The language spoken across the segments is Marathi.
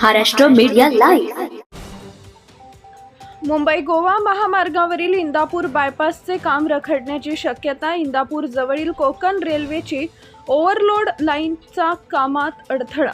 Maharashtra media live. मुंबई गोवा महामार्गावरील इंदापूर बायपासचे काम रखडण्याची शक्यता। इंदापूर जवळील कोकण रेल्वेची ओव्हरलोड लाईनचा कामात अडथळा।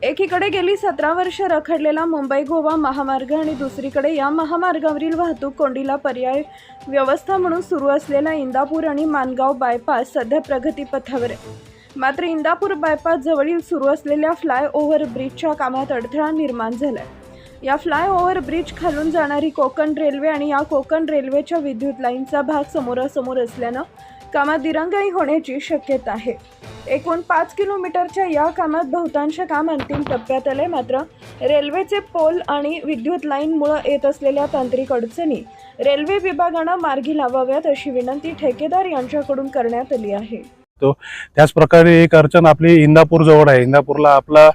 एकीकडे गेली 17 वर्ष रखडलेला मुंबई गोवा महामार्ग आणि दुसरीकडे या महामार्गावरील वाहतूक कोंडीला पर्याय व्यवस्था म्हणून सुरू असलेला इंदापूर आणि माणगाव बायपास सध्या प्रगतीपथावर आहे। मात्र इंदापूर बायपास जवळील सुरू असलेल्या फ्लायओव्हर ब्रिजच्या कामात अडथळा निर्माण झालाय। या फ्लायओव्हर ब्रिज खालून जाणारी कोकण रेल्वे आणि या कोकण रेल्वेच्या विद्युत लाईनचा भाग समोरासमोर असल्यानं कामात दिरंगाई होण्याची शक्यता आहे। एकूण 5 किलोमीटरच्या या कामात बहुतांश काम अंतिम टप्प्यात आले। मात्र रेल्वेचे पोल आणि विद्युत लाईनमुळे येत असलेल्या तांत्रिक अडचणी रेल्वे विभागानं मार्गी लावाव्यात अशी विनंती ठेकेदार यांच्याकडून करण्यात आली आहे। त्याच प्रकारे एक अडचण आपली इंदापूर जवळ आहे। इंदापूरला आपला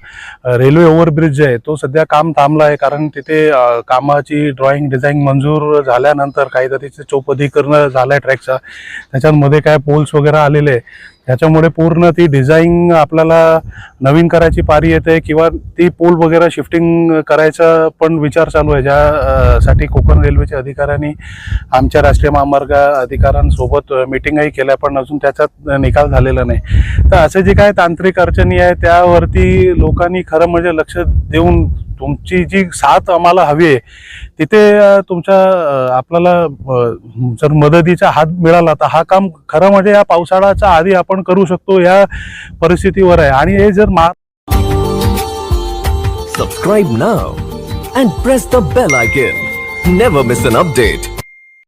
रेल्वे ओव्हरब्रिज आहे तो सध्या काम थांबला आहे, कारण तिथे कामाची ड्रॉइंग डिझाईन मंजूर झाल्यानंतर काहीतरी चौपदीकरण झालंय ट्रॅकचा, त्याच्यामध्ये काय पोल्स वगैरे आलेले आहे, त्याच्यामुळे पूर्ण ती डिझाईन आपल्याला नवीन करायची पारी येते किंवा ती पोल वगैरे शिफ्टिंग करायचा पण विचार चालू आहे, ज्यासाठी कोकण रेल्वेच्या अधिकाऱ्यांनी आमच्या राष्ट्रीय महामार्ग अधिकाऱ्यांसोबत मीटिंगही केल्या, पण अजून त्याच्यात निकाल झालेला नाही। तर असे जे काय तांत्रिक अडचणी आहे त्यावरती लोकांनी खरं म्हणजे लक्ष देऊन तुमची जी साथ आम्हाला हवी आहे तिथे तुमच्या आपल्याला जर मदतीचा हात मिळाला तर हा काम खरं म्हणजे या पावसाळ्याच्या आधी आपण करू शकतो या परिस्थितीवर आहे। आणि हे जर Subscribe now and press the bell icon. Never miss an update.